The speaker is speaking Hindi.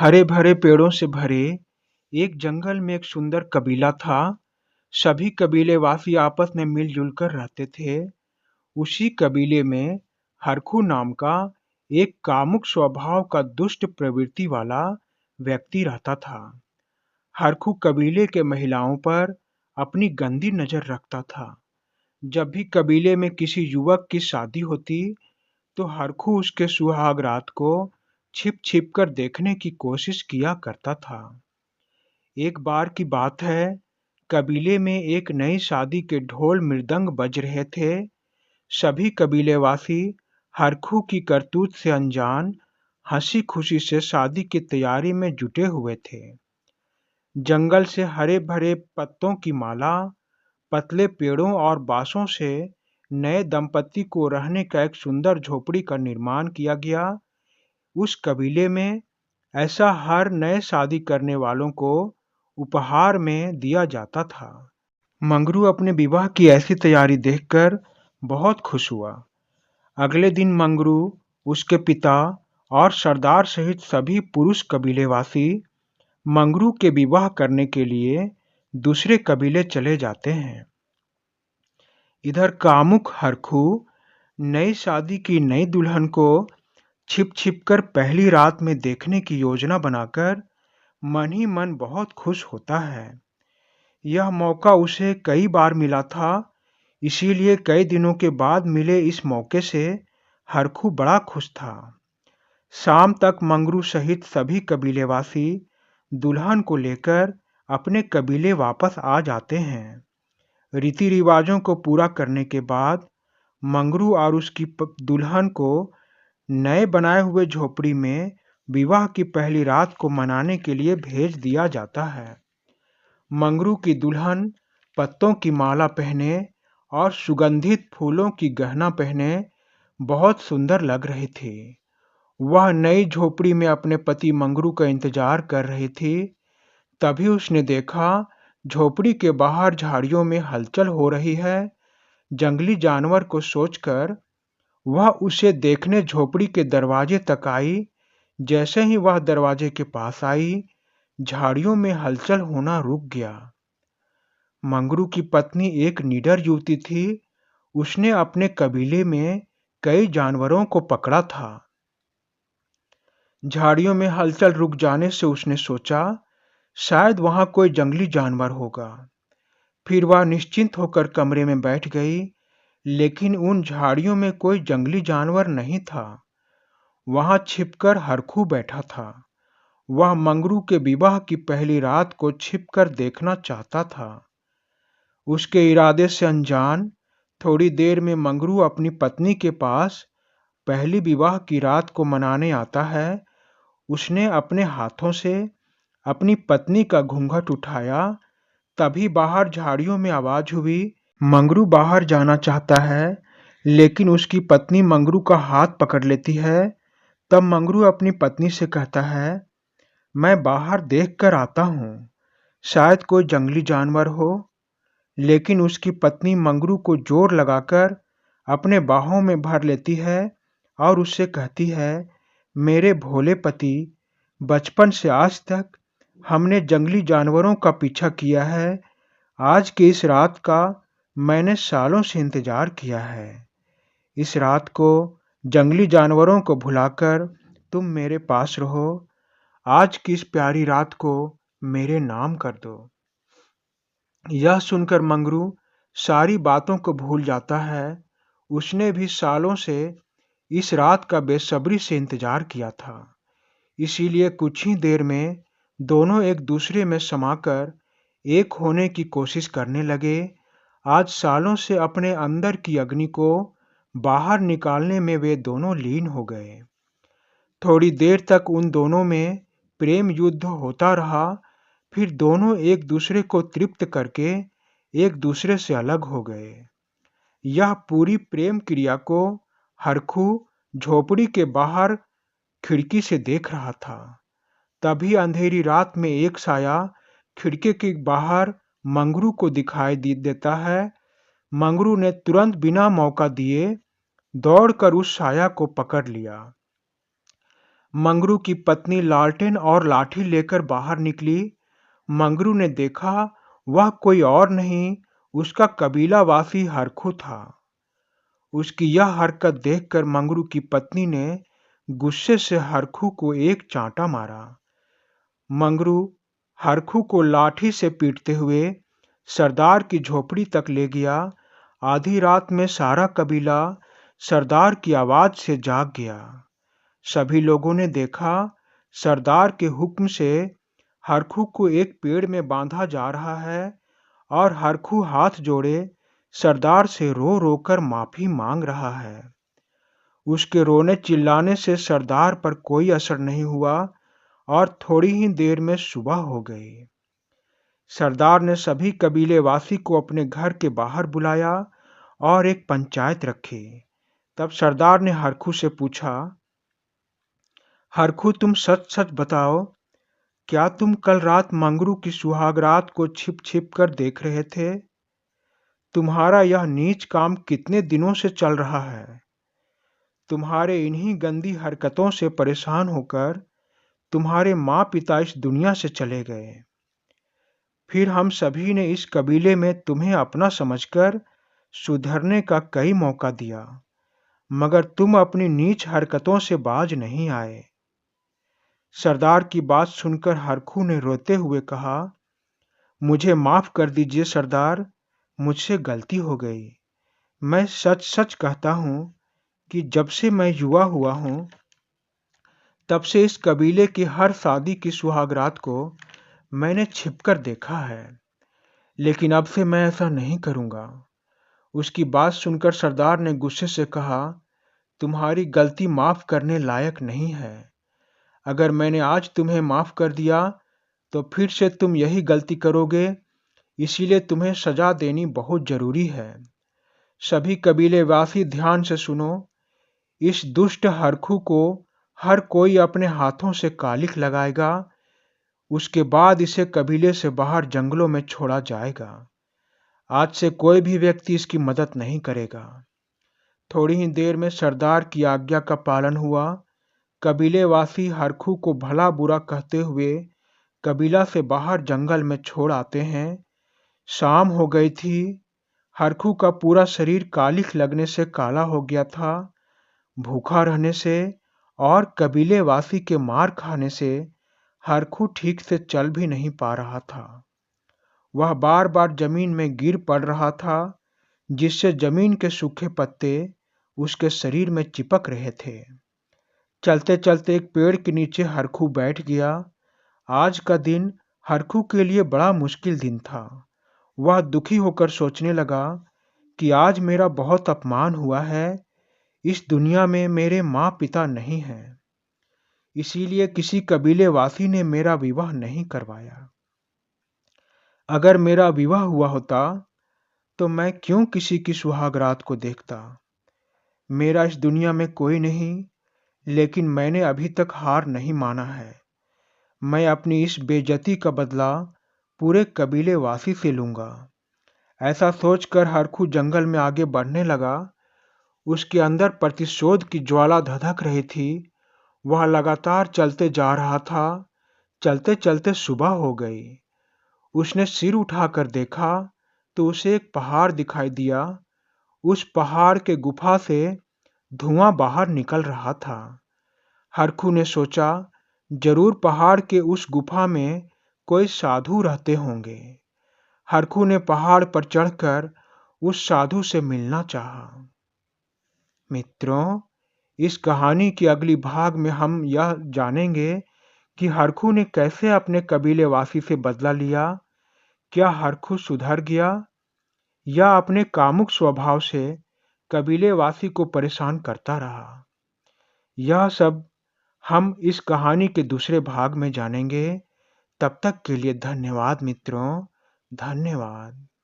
हरे भरे पेड़ों से भरे एक जंगल में एक सुंदर कबीला था। सभी कबीले वासी आपस में मिलजुल कर रहते थे। उसी कबीले में हरखू नाम का एक कामुक स्वभाव का दुष्ट प्रवृत्ति वाला व्यक्ति रहता था। हरखू कबीले के महिलाओं पर अपनी गंदी नजर रखता था। जब भी कबीले में किसी युवक की शादी होती तो हरखू उसके सुहाग रात को छिप छिप कर देखने की कोशिश किया करता था। एक बार की बात है, कबीले में एक नई शादी के ढोल मृदंग बज रहे थे। सभी कबीलेवासी हरखू की करतूत से अनजान हंसी खुशी से शादी की तैयारी में जुटे हुए थे। जंगल से हरे भरे पत्तों की माला, पतले पेड़ों और बांसों से नए दंपति को रहने का एक सुंदर झोपड़ी का निर्माण किया गया। उस कबीले में ऐसा हर नए शादी करने वालों को उपहार में दिया जाता था। मंगरू अपने विवाह की ऐसी तैयारी देखकर बहुत खुश हुआ। अगले दिन मंगरू, उसके पिता और सरदार सहित सभी पुरुष कबीलेवासी मंगरू के विवाह करने के लिए दूसरे कबीले चले जाते हैं। इधर कामुक हरखू नई शादी की नई दुल्हन को छिप छिप कर पहली रात में देखने की योजना बनाकर मन ही मन बहुत खुश होता है। यह मौका उसे कई बार मिला था, इसीलिए कई दिनों के बाद मिले इस मौके से हरखू बड़ा खुश था। शाम तक मंगरू सहित सभी कबीलेवासी दुल्हन को लेकर अपने कबीले वापस आ जाते हैं। रीति रिवाजों को पूरा करने के बाद मंगरू और उसकी दुल्हन को नए बनाए हुए झोपड़ी में विवाह की पहली रात को मनाने के लिए भेज दिया जाता है। मंगरू की दुल्हन पत्तों की माला पहने और सुगंधित फूलों की गहना पहने बहुत सुंदर लग रही थी। वह नई झोपड़ी में अपने पति मंगरू का इंतजार कर रही थी। तभी उसने देखा, झोपड़ी के बाहर झाड़ियों में हलचल हो रही है। जंगली जानवर को सोचकर वह उसे देखने झोपड़ी के दरवाजे तक आई। जैसे ही वह दरवाजे के पास आई, झाड़ियों में हलचल होना रुक गया। मंगरू की पत्नी एक निडर युवती थी। उसने अपने कबीले में कई जानवरों को पकड़ा था। झाड़ियों में हलचल रुक जाने से उसने सोचा, शायद वहां कोई जंगली जानवर होगा। फिर वह निश्चिंत होकर कमरे में बैठ गई, लेकिन उन झाड़ियों में कोई जंगली जानवर नहीं था। वहां छिपकर हरखू बैठा था। वह मंगरू के विवाह की पहली रात को छिपकर देखना चाहता था। उसके इरादे से अनजान थोड़ी देर में मंगरू अपनी पत्नी के पास पहली विवाह की रात को मनाने आता है। उसने अपने हाथों से अपनी पत्नी का घूंघट उठाया। तभी बाहर झाड़ियों में आवाज हुई। मंगरू बाहर जाना चाहता है, लेकिन उसकी पत्नी मंगरू का हाथ पकड़ लेती है। तब मंगरू अपनी पत्नी से कहता है, मैं बाहर देख कर आता हूँ, शायद कोई जंगली जानवर हो। लेकिन उसकी पत्नी मंगरू को जोर लगाकर अपने बाहों में भर लेती है और उससे कहती है, मेरे भोले पति, बचपन से आज तक हमने जंगली जानवरों का पीछा किया है। आज की इस रात का मैंने सालों से इंतजार किया है। इस रात को जंगली जानवरों को भुलाकर तुम मेरे पास रहो। आज की इस प्यारी रात को मेरे नाम कर दो। यह सुनकर मंगरू सारी बातों को भूल जाता है। उसने भी सालों से इस रात का बेसब्री से इंतजार किया था। इसीलिए कुछ ही देर में दोनों एक दूसरे में समाकर एक होने की कोशिश करने लगे। आज सालों से अपने अंदर की अग्नि को बाहर निकालने में वे दोनों लीन हो गए। थोड़ी देर तक उन दोनों में प्रेम युद्ध होता रहा। फिर दोनों एक दूसरे को तृप्त करके एक दूसरे से अलग हो गए। यह पूरी प्रेम क्रिया को हरखू झोपड़ी के बाहर खिड़की से देख रहा था। तभी अंधेरी रात में एक साया खिड़की के बाहर मंगरू को दिखाई देता है। मंगरू ने तुरंत बिना मौका दिए दौड़कर उस साया को पकड़ लिया। मंगरू की पत्नी लालटेन और लाठी लेकर बाहर निकली। मंगरू ने देखा वह कोई और नहीं, उसका कबीलावासी हरखू था। उसकी यह हरकत देखकर मंगरू की पत्नी ने गुस्से से हरखू को एक चांटा मारा। मंगरू हरखू को लाठी से पीटते हुए सरदार की झोपड़ी तक ले गया। आधी रात में सारा कबीला सरदार की आवाज से जाग गया। सभी लोगों ने देखा सरदार के हुक्म से हरखू को एक पेड़ में बांधा जा रहा है और हरखू हाथ जोड़े सरदार से रो रो कर माफी मांग रहा है। उसके रोने चिल्लाने से सरदार पर कोई असर नहीं हुआ और थोड़ी ही देर में सुबह हो गई। सरदार ने सभी कबीलेवासी को अपने घर के बाहर बुलाया और एक पंचायत रखी। तब सरदार ने हरखू से पूछा, हरखू तुम सच सच बताओ, क्या तुम कल रात मंगरू की सुहाग रात को छिप छिप कर देख रहे थे? तुम्हारा यह नीच काम कितने दिनों से चल रहा है? तुम्हारे इन्हीं गंदी हरकतों से परेशान होकर तुम्हारे माँ पिता इस दुनिया से चले गए। फिर हम सभी ने इस कबीले में तुम्हें अपना समझकर सुधरने का कई मौका दिया, मगर तुम अपनी नीच हरकतों से बाज नहीं आए। सरदार की बात सुनकर हरखू ने रोते हुए कहा, मुझे माफ कर दीजिए सरदार, मुझसे गलती हो गई। मैं सच सच कहता हूँ कि जब से मैं युवा हुआ हूँ तब से इस कबीले की हर शादी की सुहागरात को मैंने छिपकर देखा है, लेकिन अब से मैं ऐसा नहीं करूँगा। उसकी बात सुनकर सरदार ने गुस्से से कहा, तुम्हारी गलती माफ करने लायक नहीं है। अगर मैंने आज तुम्हें माफ कर दिया तो फिर से तुम यही गलती करोगे, इसीलिए तुम्हें सजा देनी बहुत जरूरी है। सभी कबीलेवासी ध्यान से सुनो, इस दुष्ट हरखू को हर कोई अपने हाथों से कालिख लगाएगा। उसके बाद इसे कबीले से बाहर जंगलों में छोड़ा जाएगा। आज से कोई भी व्यक्ति इसकी मदद नहीं करेगा। थोड़ी ही देर में सरदार की आज्ञा का पालन हुआ। कबीलेवासी हरखू को भला बुरा कहते हुए कबीला से बाहर जंगल में छोड़ आते हैं। शाम हो गई थी। हरखू का पूरा शरीर कालिख लगने से काला हो गया था। भूखा रहने से और कबीलेवासी के मार खाने से हरखू ठीक से चल भी नहीं पा रहा था। वह बार बार जमीन में गिर पड़ रहा था, जिससे जमीन के सूखे पत्ते उसके शरीर में चिपक रहे थे। चलते चलते एक पेड़ के नीचे हरखू बैठ गया। आज का दिन हरखू के लिए बड़ा मुश्किल दिन था। वह दुखी होकर सोचने लगा कि आज मेरा बहुत अपमान हुआ है। इस दुनिया में मेरे माँ पिता नहीं हैं, इसीलिए किसी कबीलेवासी ने मेरा विवाह नहीं करवाया। अगर मेरा विवाह हुआ होता तो मैं क्यों किसी की सुहागरात को देखता। मेरा इस दुनिया में कोई नहीं, लेकिन मैंने अभी तक हार नहीं माना है। मैं अपनी इस बेइज्जती का बदला पूरे कबीलेवासी से लूंगा। ऐसा सोचकर हरखू जंगल में आगे बढ़ने लगा। उसके अंदर प्रतिशोध की ज्वाला धधक रही थी। वह लगातार चलते जा रहा था। चलते चलते सुबह हो गई। उसने सिर उठाकर देखा तो उसे एक पहाड़ दिखाई दिया। उस पहाड़ के गुफा से धुआं बाहर निकल रहा था। हरखू ने सोचा, जरूर पहाड़ के उस गुफा में कोई साधु रहते होंगे। हरखू ने पहाड़ पर चढ़कर उस साधु से मिलना चाहा। मित्रों, इस कहानी के अगली भाग में हम यह जानेंगे कि हरखू ने कैसे अपने कबीलेवासी से बदला लिया। क्या हरखू सुधर गया या अपने कामुक स्वभाव से कबीलेवासी को परेशान करता रहा? यह सब हम इस कहानी के दूसरे भाग में जानेंगे। तब तक के लिए धन्यवाद मित्रों, धन्यवाद।